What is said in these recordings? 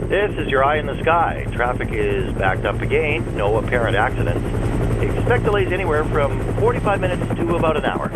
This is your eye in the sky. Traffic is backed up again, no apparent accidents. Expect delays anywhere from 45 minutes to about an hour.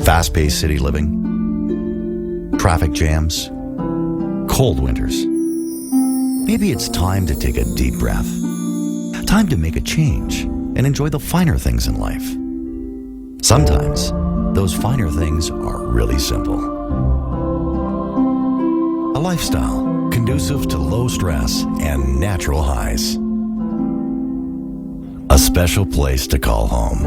Fast-paced city living, traffic jams, cold winters. Maybe it's time to take a deep breath. Time to make a change and enjoy the finer things in life. Sometimes, those finer things are really simple. A lifestyle conducive to low stress and natural highs. A special place to call home.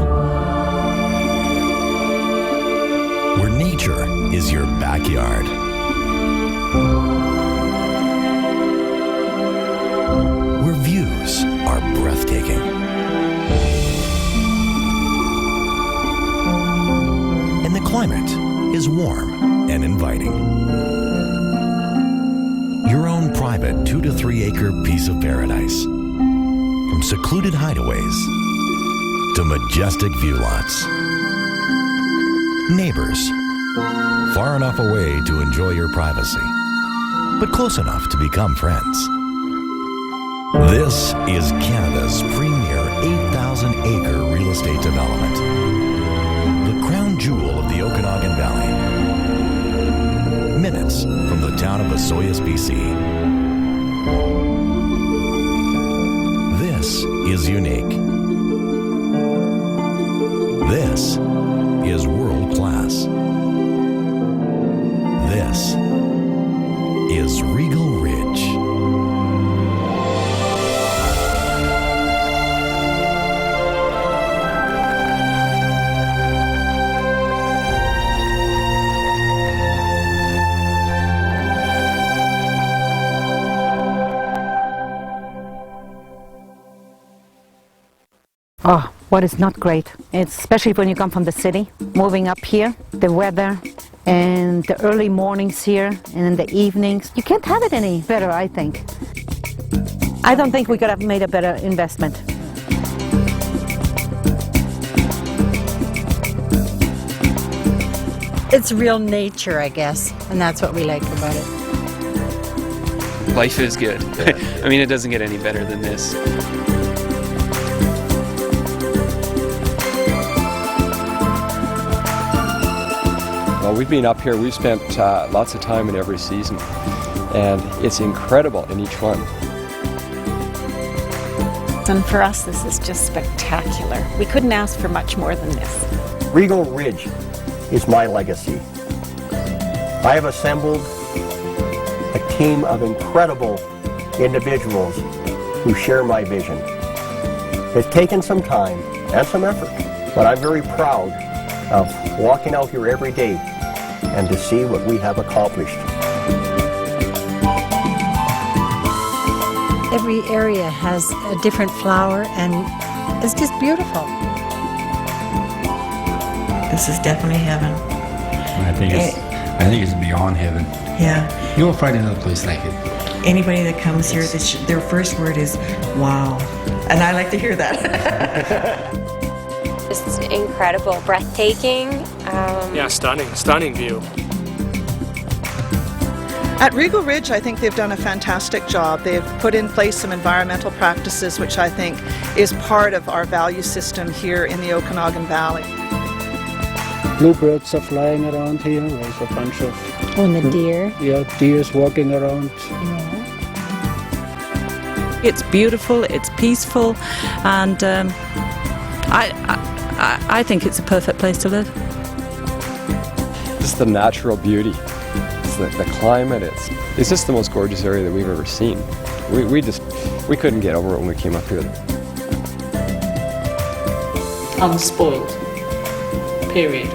Where nature is your backyard. Where views are breathtaking. And the climate is warm and inviting. Your own private 2 to 3 acre piece of paradise. From secluded hideaways to majestic view lots. Neighbors, far enough away to enjoy your privacy, but close enough to become friends. This is Canada's premier 8,000-acre real estate development. The crown jewel of the Okanogan Valley. Minutes from the town of Osoyoos, BC. This is unique. This is world class. This is Regal Ridge. Oh, what is not great. It's especially when you come from the city, moving up here, the weather and the early mornings here and in the evenings. You can't have it any better, I think. I don't think we could have made a better investment. It's real nature, I guess, and that's what we like about it. Life is good. Yeah. I mean, it doesn't get any better than this. Well, we've been up here, we've spent lots of time in every season, and it's incredible in each one. And for us, this is just spectacular. We couldn't ask for much more than this. Regal Ridge is my legacy. I have assembled a team of incredible individuals who share my vision. It's taken some time and some effort, but I'm very proud of walking out here every day and to see what we have accomplished. Every area has a different flower and it's just beautiful. This is definitely heaven. I think it's beyond heaven. Yeah. You won't find another place like it. Anybody that comes here, their first word is, wow. And I like to hear that. It's incredible, breathtaking. Yeah, stunning view. At Regal Ridge, I think they've done a fantastic job. They've put in place some environmental practices, which I think is part of our value system here in the Okanogan Valley. Bluebirds are flying around here. There's a bunch of... Oh, and the deer. Yeah, deers walking around. Yeah. It's beautiful, it's peaceful, and I think it's a perfect place to live. Just the natural beauty, it's the climate, it's just the most gorgeous area that we've ever seen. We couldn't get over it when we came up here. Unspoiled, period.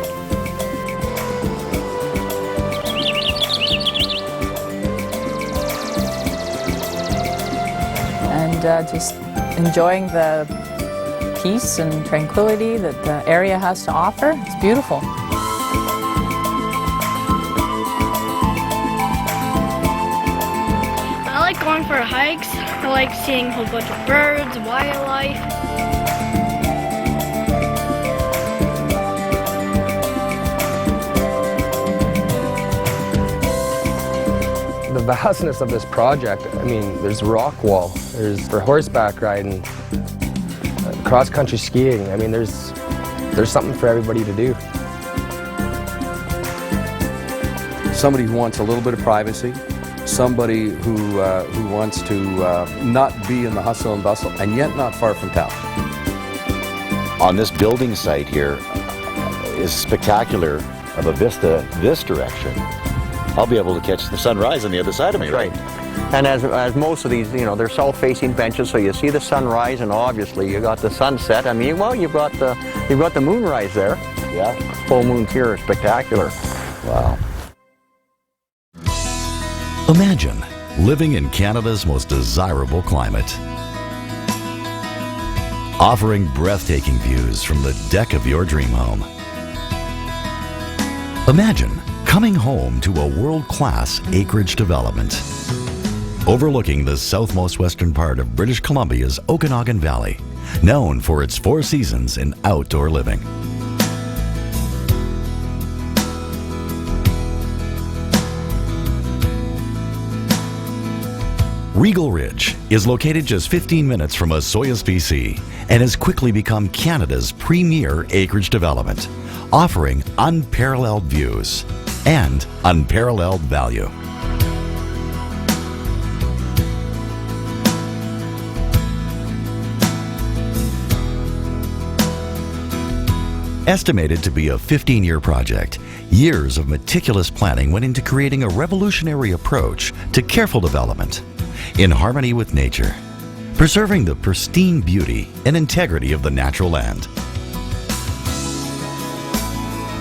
And just enjoying the peace and tranquility that the area has to offer. It's beautiful. I like going for hikes. I like seeing a whole bunch of birds, wildlife. The vastness of this project, I mean, there's rock wall, there's for horseback riding, cross-country skiing. I mean, there's something for everybody to do. Somebody who wants a little bit of privacy, somebody who wants to not be in the hustle and bustle, and yet not far from town. On this building site here is spectacular of a vista this direction. I'll be able to catch the sunrise on the other side of me, right? And as most of these, you know, they're south-facing benches, so you see the sunrise, and obviously you got the sunset. I mean, well, you've got the moonrise there. Yeah. Full moon here is spectacular. Wow. Imagine living in Canada's most desirable climate, offering breathtaking views from the deck of your dream home. Imagine coming home to a world-class acreage development, overlooking the southmost western part of British Columbia's Okanogan Valley, known for its 4 seasons in outdoor living. Regal Ridge is located just 15 minutes from Osoyoos, BC, and has quickly become Canada's premier acreage development, offering unparalleled views and unparalleled value. Estimated to be a 15-year project, years of meticulous planning went into creating a revolutionary approach to careful development, in harmony with nature, preserving the pristine beauty and integrity of the natural land.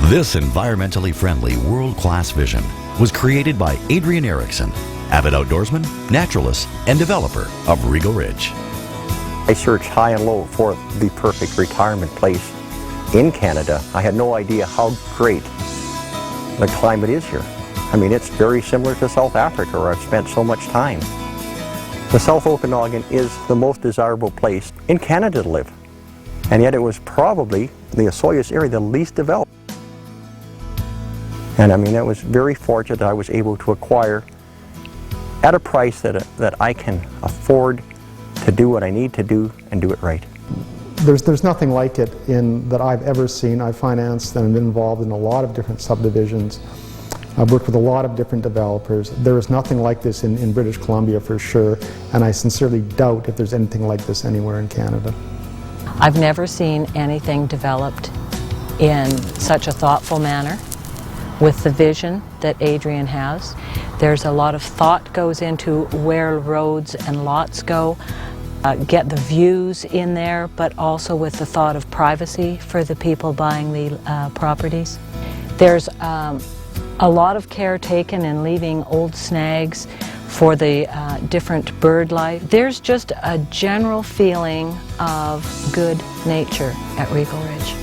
This environmentally friendly, world-class vision was created by Adrian Erickson, avid outdoorsman, naturalist, and developer of Regal Ridge. I searched high and low for the perfect retirement place in Canada. I had no idea how great the climate is here. I mean, it's very similar to South Africa, where I've spent so much time. The South Okanagan is the most desirable place in Canada to live. And yet it was probably the Osoyoos area the least developed. And I mean, I was very fortunate that I was able to acquire at a price that I can afford to do what I need to do and do it right. There's nothing like it that I've ever seen. I've financed and been involved in a lot of different subdivisions. I've worked with a lot of different developers. There is nothing like this in British Columbia for sure, and I sincerely doubt if there's anything like this anywhere in Canada. I've never seen anything developed in such a thoughtful manner with the vision that Adrian has. There's a lot of thought goes into where roads and lots go, get the views in there, but also with the thought of privacy for the people buying the properties. There's a lot of care taken in leaving old snags for the different bird life. There's just a general feeling of good nature at Regal Ridge.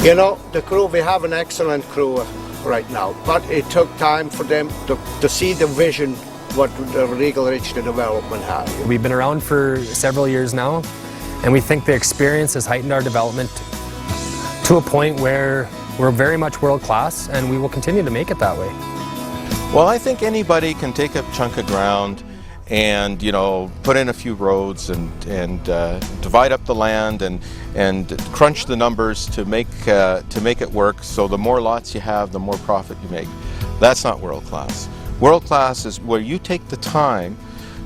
You know, the crew, we have an excellent crew right now, but it took time for them to see the vision what the Regal Ridge development has. We've been around for several years now, and we think the experience has heightened our development to a point where we're very much world-class, and we will continue to make it that way. Well, I think anybody can take a chunk of ground and, you know, put in a few roads and divide up the land and crunch the numbers to make it work. So the more lots you have, the more profit you make. That's not world-class. World-class is where you take the time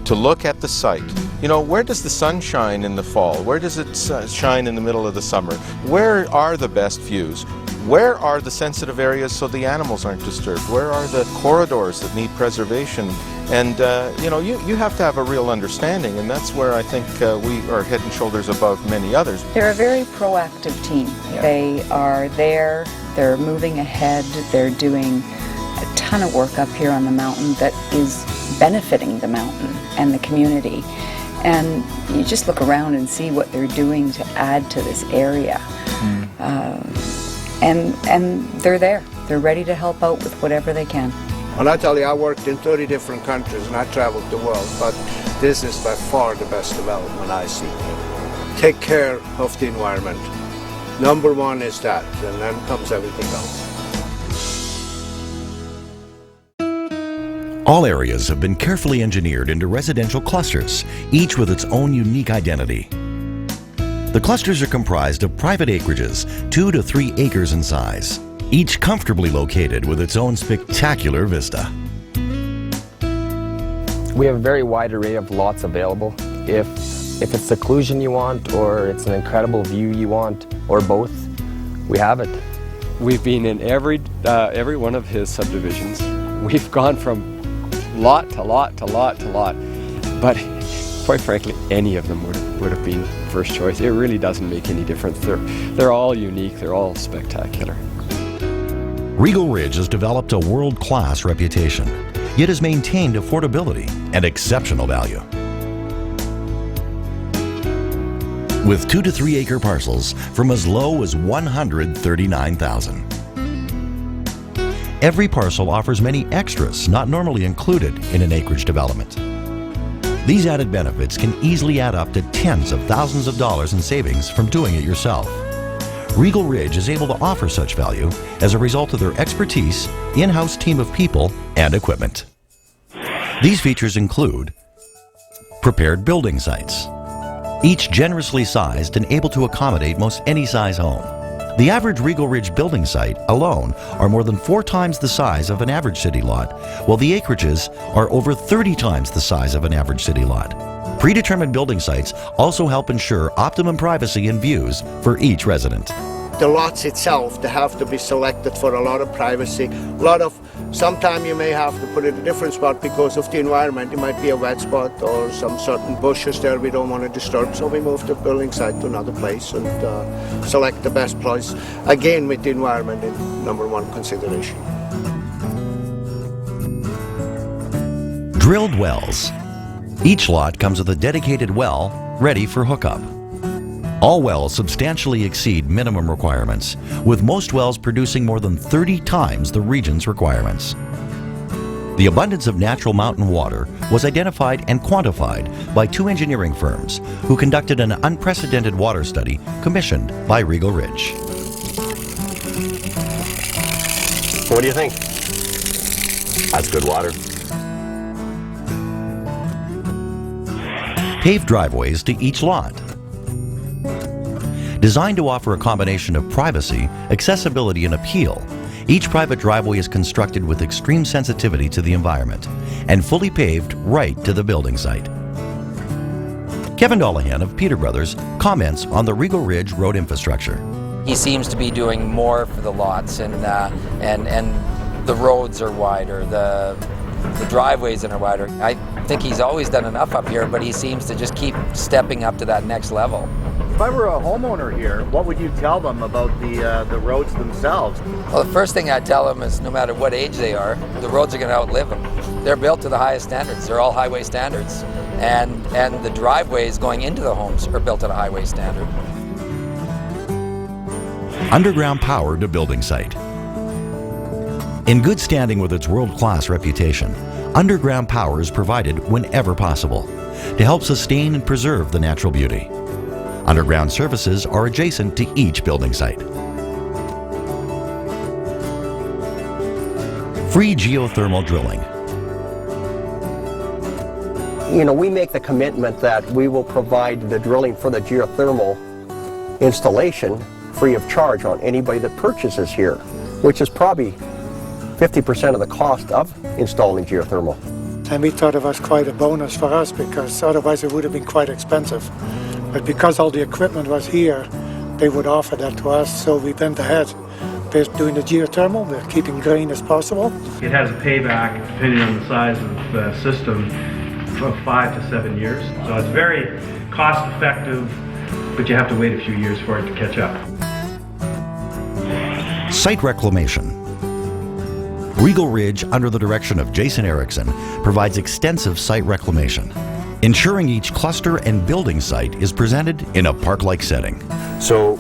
to look at the site. You know, where does the sun shine in the fall? Where does it shine in the middle of the summer? Where are the best views? Where are the sensitive areas so the animals aren't disturbed? Where are the corridors that need preservation? And you know, you have to have a real understanding, and that's where I think we are head and shoulders above many others. They're a very proactive team. Yeah. They are there, they're moving ahead, they're doing a ton of work up here on the mountain that is benefiting the mountain and the community. And you just look around and see what they're doing to add to this area. And they're there. They're ready to help out with whatever they can. And I tell you, I worked in 30 different countries and I traveled the world, but this is by far the best development I see. Take care of the environment. Number one is that, and then comes everything else. All areas have been carefully engineered into residential clusters, each with its own unique identity. The clusters are comprised of private acreages, 2 to 3 acres in size, each comfortably located with its own spectacular vista. We have a very wide array of lots available. If it's seclusion you want, or it's an incredible view you want, or both, we have it. We've been in every one of his subdivisions. We've gone from lot to lot to lot to lot, but quite frankly, any of them would have been first choice. It really doesn't make any difference. They're all unique. They're all spectacular. Regal Ridge has developed a world-class reputation, yet has maintained affordability and exceptional value. With 2 to 3 acre parcels from as low as $139,000. Every parcel offers many extras not normally included in an acreage development. These added benefits can easily add up to tens of thousands of dollars in savings from doing it yourself. Regal Ridge is able to offer such value as a result of their expertise, in-house team of people, and equipment. These features include prepared building sites, each generously sized and able to accommodate most any size home. The average Regal Ridge building site alone are more than 4 times the size of an average city lot, while the acreages are over 30 times the size of an average city lot. Predetermined building sites also help ensure optimum privacy and views for each resident. The lots itself, they have to be selected for a lot of privacy. Sometimes you may have to put it in a different spot because of the environment. It might be a wet spot or some certain bushes there we don't want to disturb. So we move the building site to another place and select the best place. Again, with the environment in #1 consideration. Drilled wells. Each lot comes with a dedicated well ready for hookup. All wells substantially exceed minimum requirements, with most wells producing more than 30 times the region's requirements. The abundance of natural mountain water was identified and quantified by 2 engineering firms who conducted an unprecedented water study commissioned by Regal Ridge. What do you think? That's good water. Paved driveways to each lot. Designed to offer a combination of privacy, accessibility, and appeal, each private driveway is constructed with extreme sensitivity to the environment and fully paved right to the building site. Kevin Dollahan of Peter Brothers comments on the Regal Ridge road infrastructure. He seems to be doing more for the lots, and the roads are wider, the driveways are wider. I think he's always done enough up here, but he seems to just keep stepping up to that next level. If I were a homeowner here, what would you tell them about the roads themselves? Well, the first thing I'd tell them is no matter what age they are, the roads are going to outlive them. They're built to the highest standards. They're all highway standards. And the driveways going into the homes are built at a highway standard. Underground power to building site. In good standing with its world-class reputation, underground power is provided whenever possible to help sustain and preserve the natural beauty. Underground services are adjacent to each building site. Free geothermal drilling. You know, we make the commitment that we will provide the drilling for the geothermal installation free of charge on anybody that purchases here, which is probably 50% of the cost of installing geothermal. And we thought it was quite a bonus for us because otherwise it would have been quite expensive. But because all the equipment was here, they would offer that to us, so we went ahead. We're doing the geothermal, we're keeping green as possible. It has a payback, depending on the size of the system, of 5 to 7 years. So it's very cost effective, but you have to wait a few years for it to catch up. Site reclamation. Regal Ridge, under the direction of Jason Erickson, provides extensive site reclamation. ensuring each cluster and building site is presented in a park-like setting. So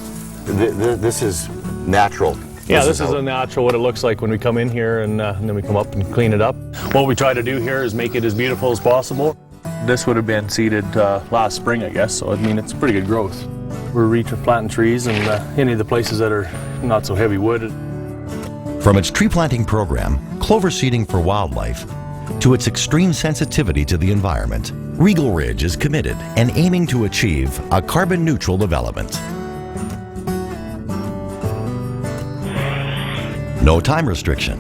this is natural. Yeah, this is a natural what it looks like when we come in here, and then we come up and clean it up. What we try to do here is make it as beautiful as possible. This would have been seeded last spring, I guess, so I mean it's pretty good growth. We're replanting trees and any of the places that are not so heavy wooded. From its tree planting program, clover seeding for wildlife, to its extreme sensitivity to the environment, Regal Ridge is committed and aiming to achieve a carbon-neutral development. No time restriction.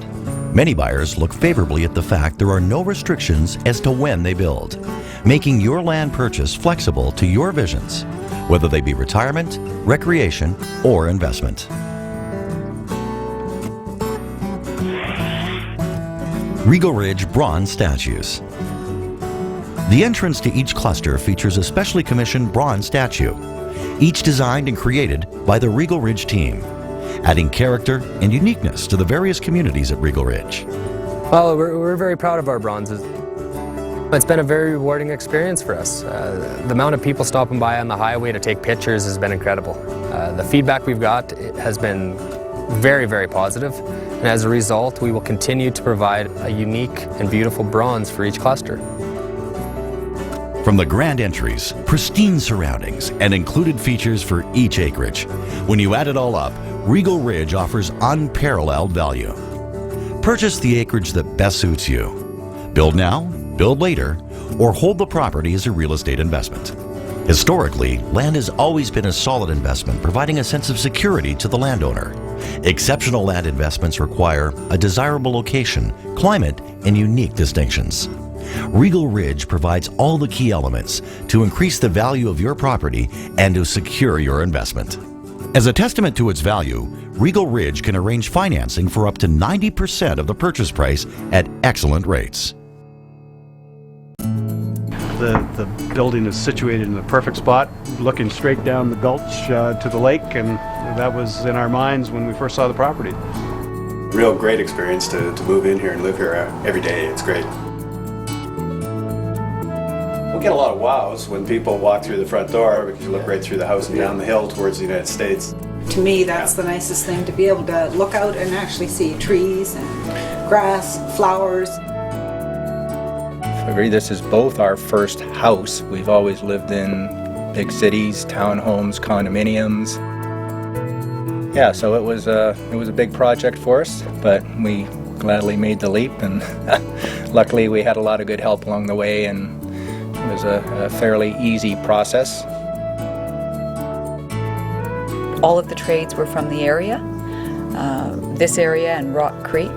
Many buyers look favorably at the fact there are no restrictions as to when they build, making your land purchase flexible to your visions, whether they be retirement, recreation, or investment. Regal Ridge Bronze Statues. The entrance to each cluster features a specially commissioned bronze statue, each designed and created by the Regal Ridge team, adding character and uniqueness to the various communities at Regal Ridge. Well, we're very proud of our bronzes. It's been a very rewarding experience for us. The amount of people stopping by on the highway to take pictures has been incredible. The feedback we've got has been very, very positive, and as a result, we will continue to provide a unique and beautiful bronze for each cluster. From the grand entries, pristine surroundings, and included features for each acreage, when you add it all up, Regal Ridge offers unparalleled value. Purchase the acreage that best suits you. Build now, build later, or hold the property as a real estate investment. Historically, land has always been a solid investment, providing a sense of security to the landowner. Exceptional land investments require a desirable location, climate, and unique distinctions. Regal Ridge provides all the key elements to increase the value of your property and to secure your investment. As a testament to its value, Regal Ridge can arrange financing for up to 90% of the purchase price at excellent rates. The building is situated in the perfect spot, looking straight down the gulch to the lake, and that was in our minds when we first saw the property. Real great experience to move in here and live here every day. It's great. We get a lot of wows when people walk through the front door because you look right through the house and down the hill towards the United States. To me, that's the nicest thing, to be able to look out and actually see trees and grass, flowers. This is both our first house. We've always lived in big cities, townhomes, condominiums. Yeah, so it was a big project for us, but we gladly made the leap, and luckily we had a lot of good help along the way, and it was a fairly easy process. All of the trades were from the area, this area and Rock Creek,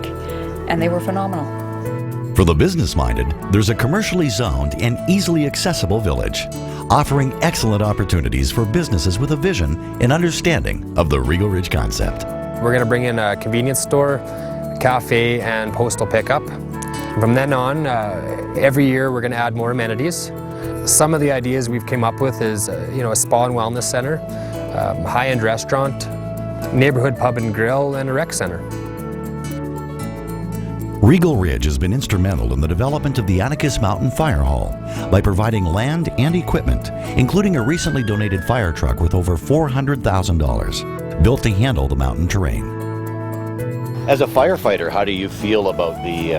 and they were phenomenal. For the business-minded, there's a commercially zoned and easily accessible village, offering excellent opportunities for businesses with a vision and understanding of the Regal Ridge concept. We're going to bring in a convenience store, a cafe, and postal pickup. From then on, every year we're going to add more amenities. Some of the ideas we've came up with is, a spa and wellness center, high-end restaurant, neighborhood pub and grill, and a rec center. Regal Ridge has been instrumental in the development of the Anarchist Mountain Fire Hall by providing land and equipment, including a recently donated fire truck worth over $400,000, built to handle the mountain terrain. As a firefighter, how do you feel about the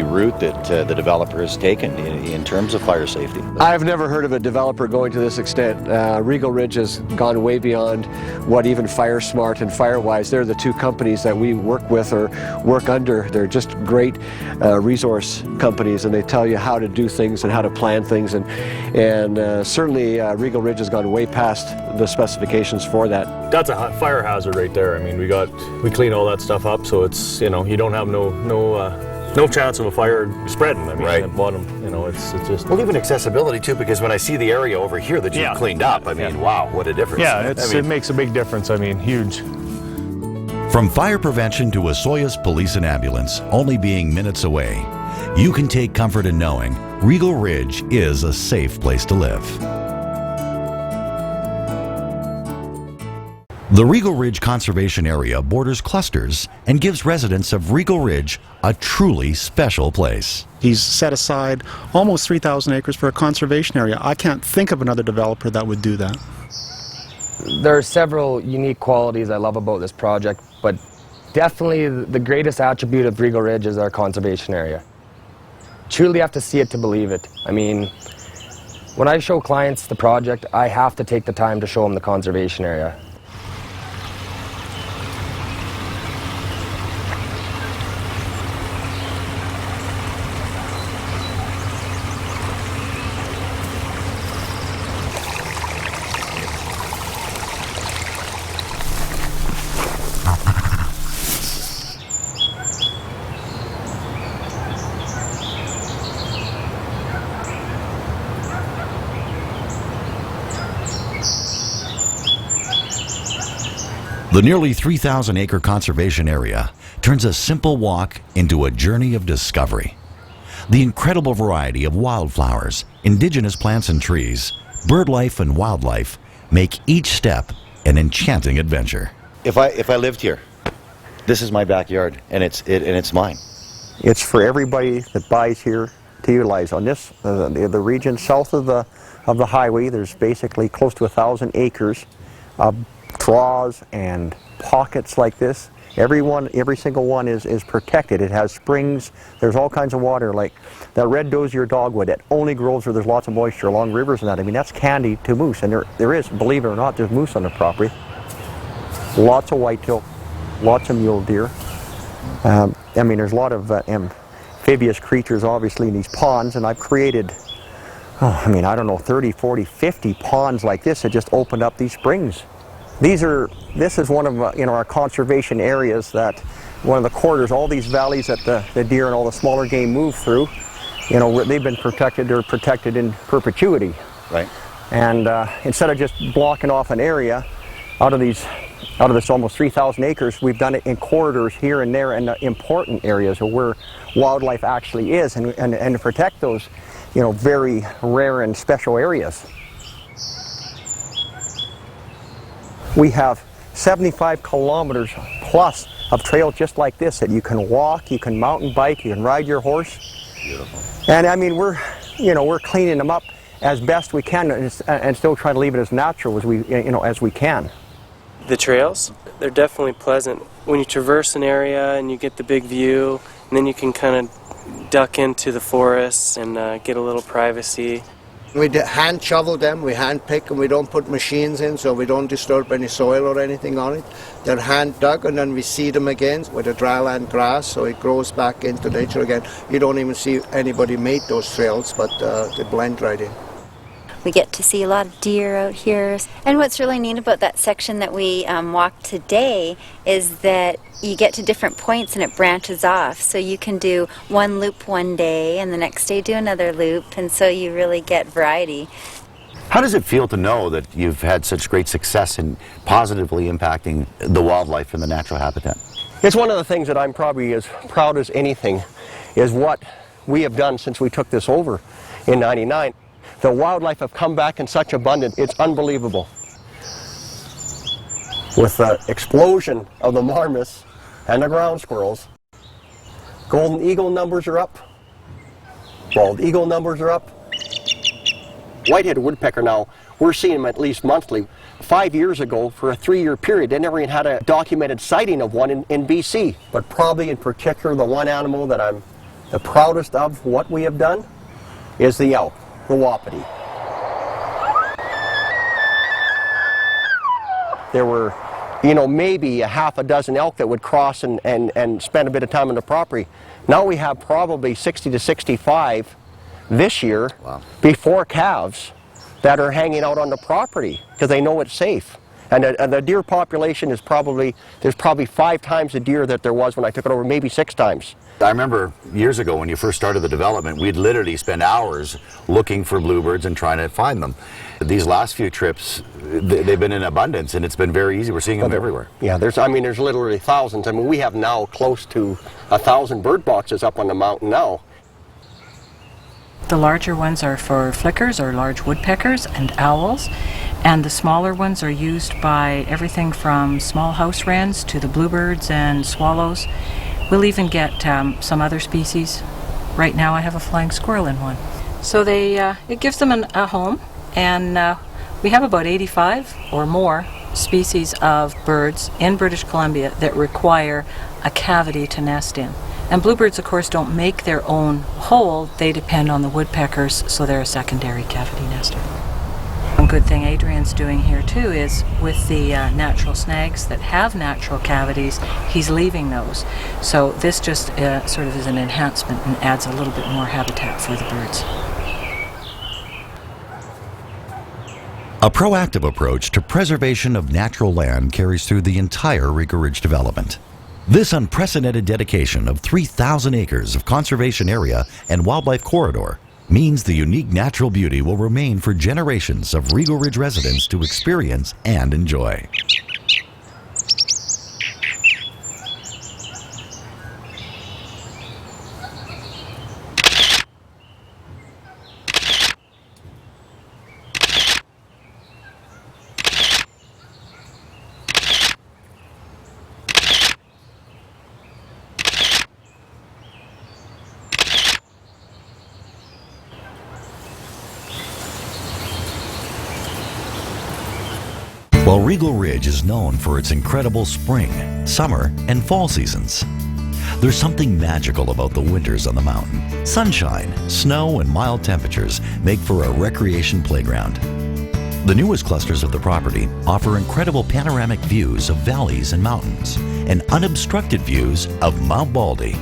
route that the developer has taken in terms of fire safety? I've never heard of a developer going to this extent. Regal Ridge has gone way beyond what even FireSmart and FireWise, they're the two companies that we work with or work under. They're just great resource companies, and they tell you how to do things and how to plan things, and certainly Regal Ridge has gone way past the specifications for that. That's a fire hazard right there. I mean, we clean all that stuff up, so it's, you don't have no chance of a fire spreading. I mean, right. At the bottom, it's just... Well, even accessibility too, because when I see the area over here that you've cleaned up, I mean, wow, what a difference. Yeah, it makes a big difference. I mean, huge. From fire prevention to osoyoos police and ambulance, only being minutes away, you can take comfort in knowing Regal Ridge is a safe place to live. The Regal Ridge Conservation Area borders clusters and gives residents of Regal Ridge a truly special place. He's set aside almost 3,000 acres for a conservation area. I can't think of another developer that would do that. There are several unique qualities I love about this project, but definitely the greatest attribute of Regal Ridge is our conservation area. Truly have to see it to believe it. I mean, when I show clients the project, I have to take the time to show them the conservation area. The nearly 3,000-acre conservation area turns a simple walk into a journey of discovery. The incredible variety of wildflowers, indigenous plants and trees, bird life and wildlife make each step an enchanting adventure. If I lived here, this is my backyard, and it's mine. It's for everybody that buys here to utilize. On this, the region south of the highway, there's basically close to 1,000 acres of draws and pockets like this. Every single one is protected. It has springs. There's all kinds of water, like that red dozier dogwood that only grows where there's lots of moisture along rivers and that. I mean, that's candy to moose, and there is, believe it or not, there's moose on the property. Lots of whitetail, lots of mule deer. I mean, there's a lot of amphibious creatures, obviously, in these ponds, and I've created, I mean, I don't know, 30, 40, 50 ponds like this that just opened up these springs. This is one of our conservation areas, that one of the corridors, all these valleys that the deer and all the smaller game move through, they've been protected. They're protected in perpetuity. Right. And instead of just blocking off an area out of this almost 3,000 acres, we've done it in corridors here and there in the important areas where wildlife actually is, and to protect those, very rare and special areas. We have 75 kilometers plus of trails just like this that you can walk, you can mountain bike, you can ride your horse. Beautiful. And I mean, we're cleaning them up as best we can, and still trying to leave it as natural as we can. The trails, they're definitely pleasant. When you traverse an area and you get the big view, and then you can kind of duck into the forests and get a little privacy. We hand shovel them, we hand pick, and we don't put machines in, so we don't disturb any soil or anything on it. They're hand dug, and then we seed them again with a dryland grass, so it grows back into nature again. You don't even see anybody make those trails, but they blend right in. We get to see a lot of deer out here. And what's really neat about that section that we walked today is that you get to different points and it branches off. So you can do one loop one day and the next day do another loop, and so you really get variety. How does it feel to know that you've had such great success in positively impacting the wildlife and the natural habitat? It's one of the things that I'm probably as proud as anything is what we have done since we took this over in '99. The wildlife have come back in such abundance, it's unbelievable. With the explosion of the marmots and the ground squirrels, golden eagle numbers are up, bald eagle numbers are up. White-headed woodpecker now, we're seeing them at least monthly. 5 years ago, for a 3-year period, they never even had a documented sighting of one in BC. But probably in particular, the one animal that I'm the proudest of what we have done is the elk. The wapiti. There were, maybe a half a dozen elk that would cross and spend a bit of time on the property. Now we have probably 60 to 65 this year, before calves, that are hanging out on the property because they know it's safe. And the deer population is there's probably 5 times the deer that there was when I took it over, maybe 6 times. I remember years ago when you first started the development, we'd literally spend hours looking for bluebirds and trying to find them. These last few trips, they've been in abundance, and it's been very easy. We're seeing them everywhere. Yeah, there's literally thousands. I mean, we have now close to 1,000 bird boxes up on the mountain now. The larger ones are for flickers or large woodpeckers and owls, And the smaller ones are used by everything from small house wrens to the bluebirds and swallows. We'll even get some other species. Right now I have a flying squirrel in one. So it gives them a home, and we have about 85 or more species of birds in British Columbia that require a cavity to nest in. And bluebirds, of course, don't make their own hole. They depend on the woodpeckers, so they're a secondary cavity nester. One good thing Adrian's doing here too is with the natural snags that have natural cavities, he's leaving those. So this just sort of is an enhancement and adds a little bit more habitat for the birds. A proactive approach to preservation of natural land carries through the entire Regal Ridge development. This unprecedented dedication of 3,000 acres of conservation area and wildlife corridor means the unique natural beauty will remain for generations of Regal Ridge residents to experience and enjoy. While Regal Ridge is known for its incredible spring, summer, and fall seasons, there's something magical about the winters on the mountain. Sunshine, snow, and mild temperatures make for a recreation playground. The newest clusters of the property offer incredible panoramic views of valleys and mountains, and unobstructed views of Mount Baldy,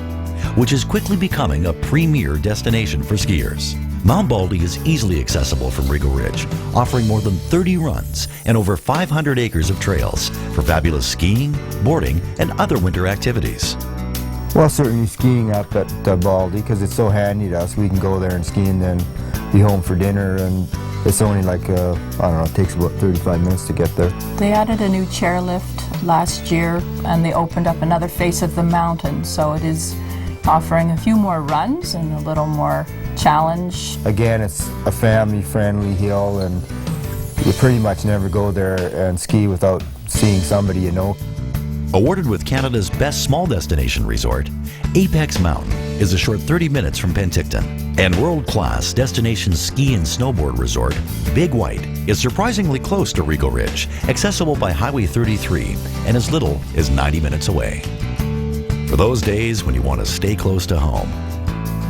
which is quickly becoming a premier destination for skiers. Mount Baldy is easily accessible from Regal Ridge, offering more than 30 runs and over 500 acres of trails for fabulous skiing, boarding, and other winter activities. Well, certainly skiing up at Baldy, because it's so handy to us. We can go there and ski and then be home for dinner, and it's only like, I don't know, it takes about 35 minutes to get there. They added a new chairlift last year, and they opened up another face of the mountain, so it is offering a few more runs and a little more challenge. Again, it's a family-friendly hill, and you pretty much never go there and ski without seeing somebody you know. Awarded with Canada's best small destination resort, Apex Mountain is a short 30 minutes from Penticton. And world-class destination ski and snowboard resort, Big White, is surprisingly close to Regal Ridge, accessible by Highway 33 and as little as 90 minutes away. For those days when you want to stay close to home,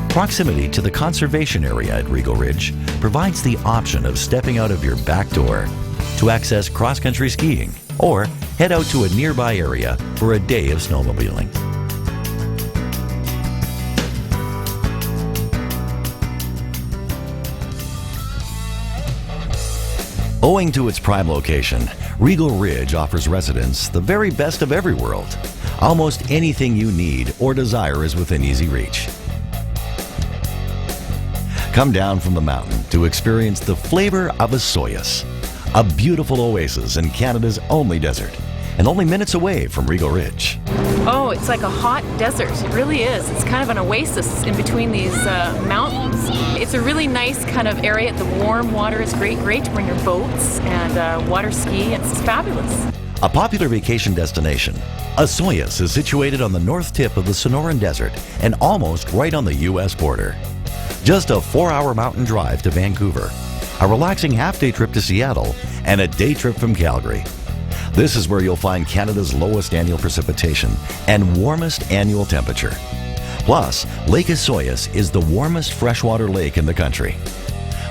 proximity to the conservation area at Regal Ridge provides the option of stepping out of your back door to access cross-country skiing or head out to a nearby area for a day of snowmobiling. Owing to its prime location, Regal Ridge offers residents the very best of every world. Almost anything you need or desire is within easy reach. Come down from the mountain to experience the flavor of osoyoos, a beautiful oasis in Canada's only desert, and only minutes away from Regal Ridge. Oh, it's like a hot desert. It really is. It's kind of an oasis in between these mountains. It's a really nice kind of area. The warm water is great to bring your boats and water ski. It's fabulous. A popular vacation destination, Osoyoos is situated on the north tip of the Sonoran Desert and almost right on the U.S. border. Just a 4-hour mountain drive to Vancouver, a relaxing half-day trip to Seattle, and a day trip from Calgary. This is where you'll find Canada's lowest annual precipitation and warmest annual temperature. Plus, Lake Osoyoos is the warmest freshwater lake in the country.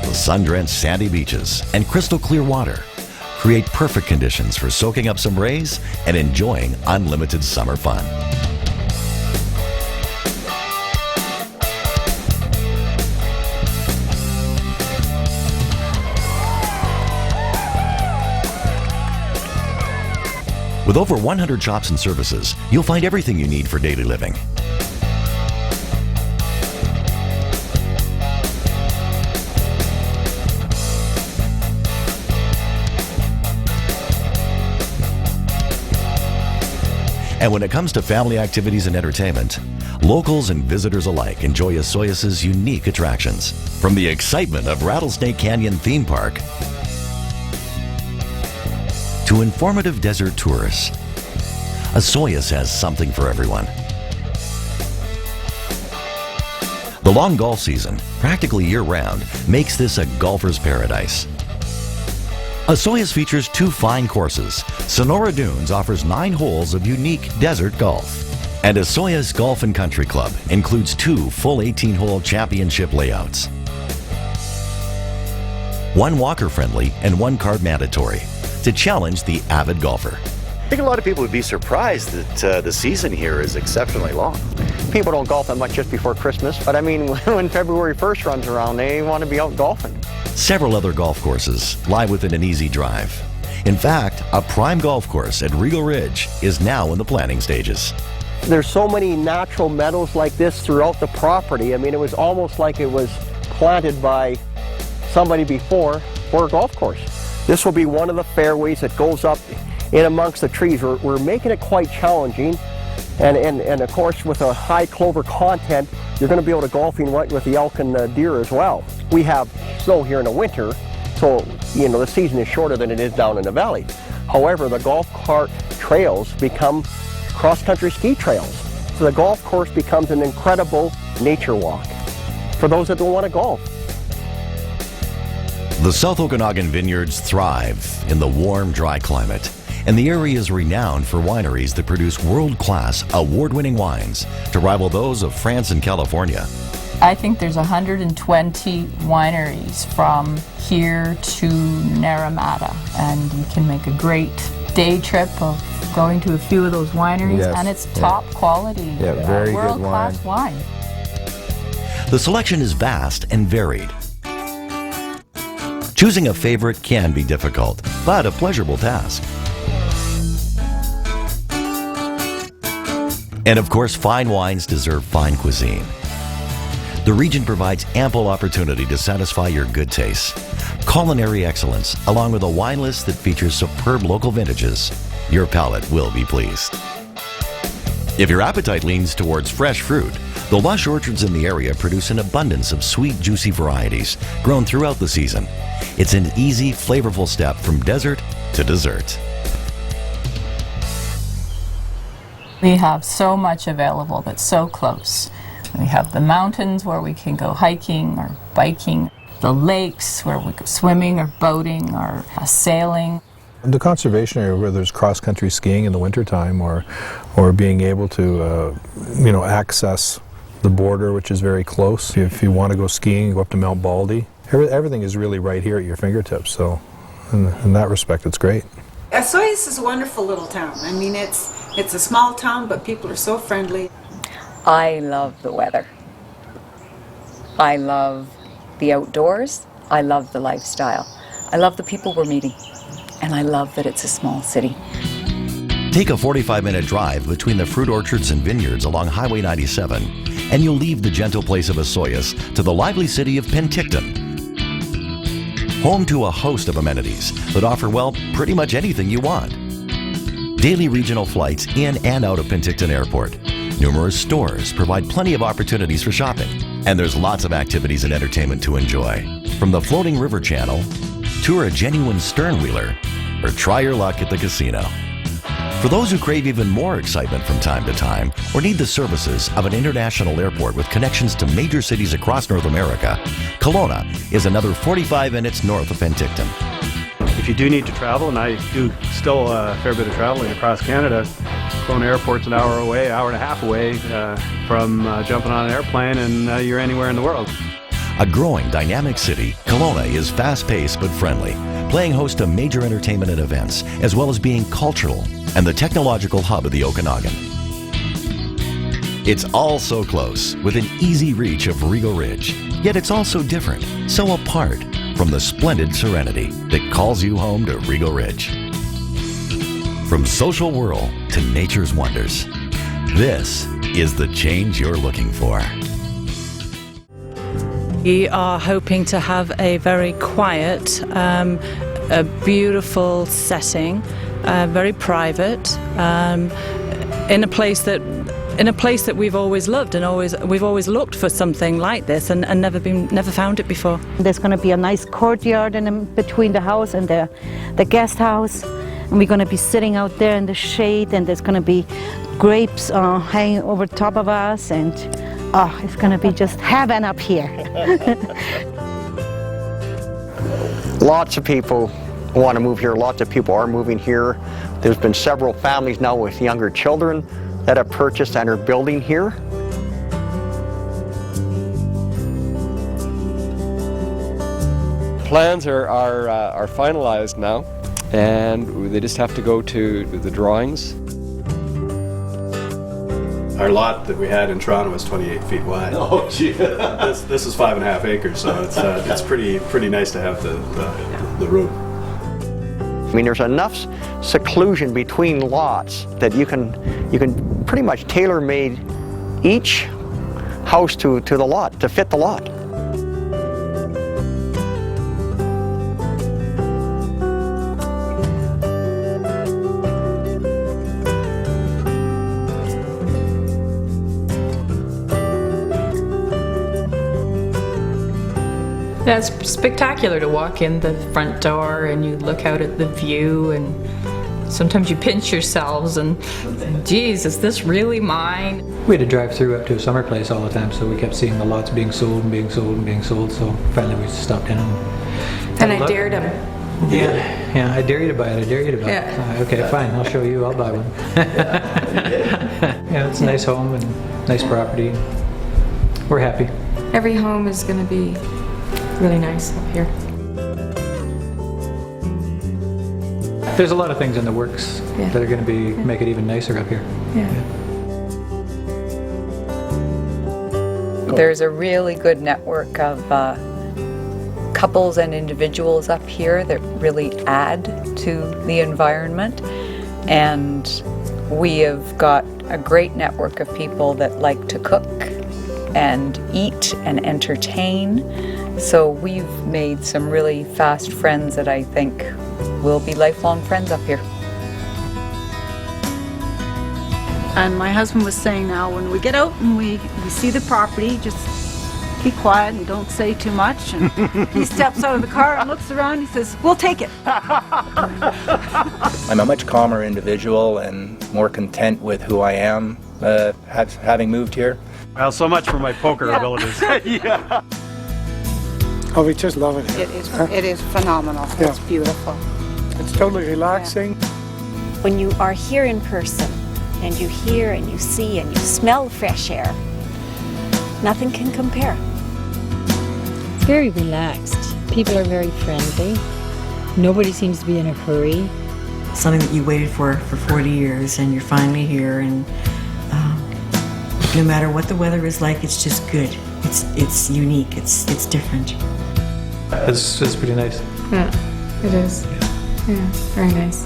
The sun-drenched sandy beaches and crystal clear water create perfect conditions for soaking up some rays and enjoying unlimited summer fun. With over 100 shops and services, you'll find everything you need for daily living. And when it comes to family activities and entertainment, locals and visitors alike enjoy Osoyoos' unique attractions. From the excitement of Rattlesnake Canyon Theme Park to informative desert tourists, Osoyoos has something for everyone. The long golf season, practically year-round, makes this a golfer's paradise. Osoyoos features 2 fine courses. Sonora Dunes offers 9 holes of unique desert golf. And Osoyoos Golf and Country Club includes 2 full 18-hole championship layouts. 1 walker-friendly and 1 card mandatory to challenge the avid golfer. I think a lot of people would be surprised that the season here is exceptionally long. People don't golf that much just before Christmas, but I mean, when February 1st runs around, they want to be out golfing. Several other golf courses lie within an easy drive. In fact, a prime golf course at Regal Ridge is now in the planning stages. There's so many natural meadows like this throughout the property. I mean, it was almost like it was planted by somebody before for a golf course. This will be one of the fairways that goes up in amongst the trees. We're making it quite challenging, and of course with a high clover content, you're going to be able to golfing right with the elk and the deer as well. We have snow here in the winter, so you know the season is shorter than it is down in the valley. However, the golf cart trails become cross-country ski trails. So the golf course becomes an incredible nature walk for those that don't want to golf. The South Okanogan vineyards thrive in the warm, dry climate, and the area is renowned for wineries that produce world-class, award-winning wines to rival those of France and California. I think there's 120 wineries from here to Naramata, and you can make a great day trip of going to a few of those wineries, Yes, and it's top quality, very good world-class wine. The selection is vast and varied. Choosing a favorite can be difficult, but a pleasurable task. And of course, fine wines deserve fine cuisine. The region provides ample opportunity to satisfy your good tastes. Culinary excellence, along with a wine list that features superb local vintages, your palate will be pleased. If your appetite leans towards fresh fruit, the lush orchards in the area produce an abundance of sweet, juicy varieties grown throughout the season. It's an easy, flavorful step from desert to dessert. We have so much available that's so close. We have the mountains where we can go hiking or biking, the lakes where we go swimming or boating or sailing. The conservation area where there's cross-country skiing in the wintertime or being able to access the border, which is very close. If you want to go skiing, go up to Mount Baldy. Everything is really right here at your fingertips, so in that respect it's great. Osoyoos is a wonderful little town. I mean, it's a small town, but people are so friendly. I love the weather. I love the outdoors. I love the lifestyle. I love the people we're meeting. And I love that it's a small city. Take a 45-minute drive between the fruit orchards and vineyards along Highway 97, and you'll leave the gentle place of Osoyoos to the lively city of Penticton. Home to a host of amenities that offer, well, pretty much anything you want. Daily regional flights in and out of Penticton Airport. Numerous stores provide plenty of opportunities for shopping. And there's lots of activities and entertainment to enjoy. From the floating river channel, tour a genuine sternwheeler, or try your luck at the casino. For those who crave even more excitement from time to time, or need the services of an international airport with connections to major cities across North America, Kelowna is another 45 minutes north of Penticton. If you do need to travel, and I do still a fair bit of traveling across Canada, Kelowna Airport's an hour away, hour and a half away from jumping on an airplane, and you're anywhere in the world. A growing, dynamic city, Kelowna is fast-paced but friendly, playing host to major entertainment and events, as well as being cultural and the technological hub of the Okanagan. It's all so close, within easy reach of Regal Ridge, yet it's also different, so apart from the splendid serenity that calls you home to Regal Ridge. From social whirl to nature's wonders, this is the change you're looking for. We are hoping to have a very quiet, a beautiful setting, very private, in a place that we've always loved and we've always looked for something like this and never found it before. There's going to be a nice courtyard in between the house and the guest house. and we're going to be sitting out there in the shade, and there's going to be grapes hanging over top of us, and it's going to be just heaven up here. Lots of people want to move here. Lots of people are moving here. There's been several families now with younger children that have purchased and are building here. Plans are finalized now, and they just have to go to the drawings. Our lot that we had in Toronto was 28 feet wide. Oh, gee. This is 5.5 acres, so it's pretty nice to have the room. I mean, there's enough seclusion between lots that you can pretty much tailor-made each house to the lot, to fit the lot. Yeah, it's spectacular to walk in the front door and you look out at the view, and sometimes you pinch yourselves and, geez, is this really mine? We had to drive through up to a summer place all the time, so we kept seeing the lots being sold and being sold and being sold, so finally we stopped in And I dared him. Yeah, I dare you to buy it, I dare you to buy Yeah. it. Okay, fine, I'll show you, I'll buy one. Yeah, it's a nice home and nice property. We're happy. Every home is going to be really nice up here. There's a lot of things in the works that are going to make it even nicer up here. There's a really good network of couples and individuals up here that really add to the environment, and we have got a great network of people that like to cook and eat and entertain. So we've made some really fast friends that I think will be lifelong friends up here. And my husband was saying now, when we get out and we see the property, just be quiet and don't say too much. And he steps out of the car and looks around, he says, we'll take it. I'm a much calmer individual and more content with who I am, having moved here. Well, so much for my poker abilities. Yeah. Oh, we just love it here. It is phenomenal. Yeah. It's beautiful. It's totally relaxing. When you are here in person and you hear and you see and you smell fresh air, nothing can compare. It's very relaxed. People are very friendly. Nobody seems to be in a hurry. Something that you waited for 40 years and you're finally here, and no matter what the weather is like, it's just good. It's unique. It's different. It's pretty nice. Yeah, it is. Yeah, very nice.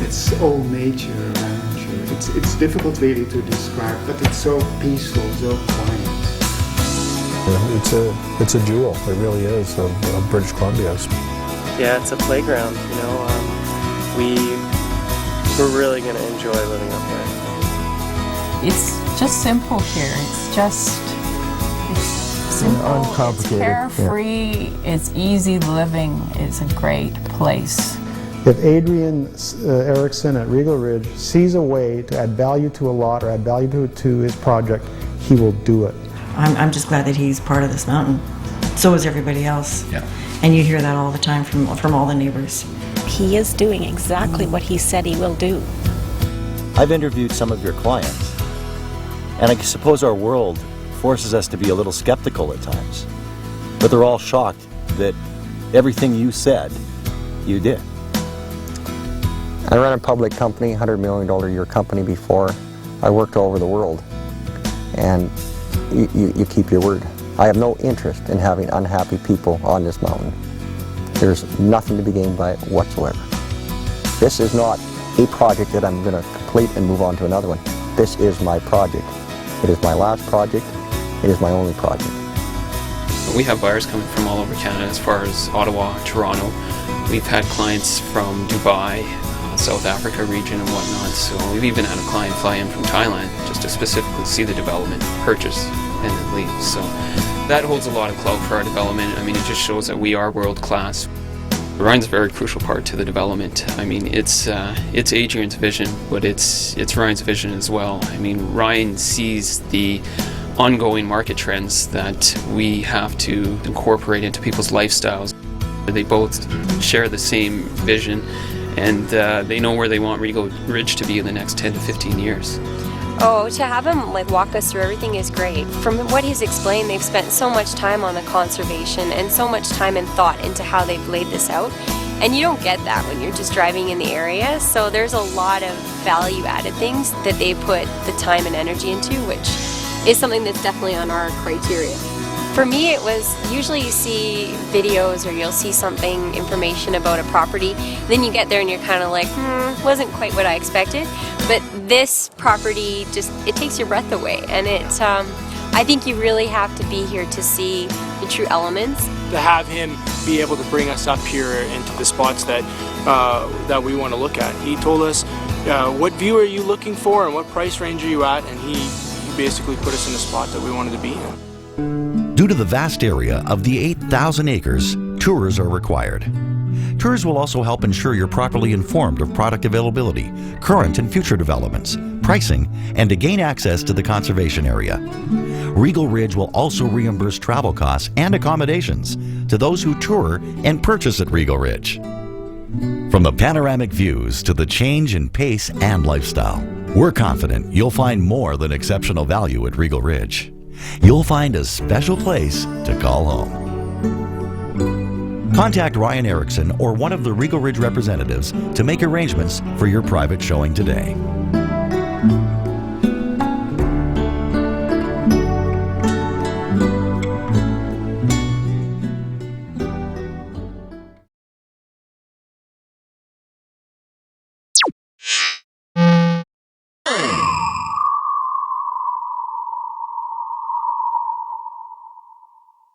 It's all nature around you. It's difficult really to describe, but it's so peaceful, so quiet. It's a jewel, it really is, of British Columbia. Yeah, it's a playground, you know. We're really going to enjoy living up here. It's just simple here. It's simple, uncomplicated, it's carefree, it's easy living, it's a great place. If Adrian Erickson at Regal Ridge sees a way to add value to a lot or add value to his project, he will do it. I'm just glad that he's part of this mountain. So is everybody else. Yeah. And you hear that all the time from all the neighbors. He is doing exactly what he said he will do. I've interviewed some of your clients, and I suppose our world forces us to be a little skeptical at times. But they're all shocked that everything you said, you did. I ran a public company, $100 million a year company before. I worked all over the world. And you keep your word. I have no interest in having unhappy people on this mountain. There's nothing to be gained by it whatsoever. This is not a project that I'm going to complete and move on to another one. This is my project. It is my last project. It is my only project. We have buyers coming from all over Canada, as far as Ottawa, Toronto. We've had clients from Dubai, South Africa region and whatnot, so we've even had a client fly in from Thailand just to specifically see the development, purchase, and then leave. So that holds a lot of clout for our development. I mean, it just shows that we are world class. Ryan's a very crucial part to the development. I mean, it's Adrian's vision, but it's Ryan's vision as well. I mean, Ryan sees the ongoing market trends that we have to incorporate into people's lifestyles. They both share the same vision, and they know where they want Regal Ridge to be in the next 10 to 15 years. Oh, to have him walk us through everything is great. From what he's explained, they've spent so much time on the conservation and so much time and thought into how they've laid this out. And you don't get that when you're just driving in the area. So there's a lot of value-added things that they put the time and energy into, which is something that's definitely on our criteria. For me, it was usually you see videos or you'll see something, information about a property, then you get there and you're kind of like, wasn't quite what I expected. But this property it takes your breath away, and I think you really have to be here to see the true elements. To have him be able to bring us up here into the spots that we want to look at. He told us, what view are you looking for and what price range are you at, and he basically put us in a spot that we wanted to be in. Due to the vast area of the 8,000 acres, tours are required. Tours will also help ensure you're properly informed of product availability, current and future developments, pricing, and to gain access to the conservation area. Regal Ridge will also reimburse travel costs and accommodations to those who tour and purchase at Regal Ridge. From the panoramic views to the change in pace and lifestyle, we're confident you'll find more than exceptional value at Regal Ridge. You'll find a special place to call home. Contact Ryan Erickson or one of the Regal Ridge representatives to make arrangements for your private showing today.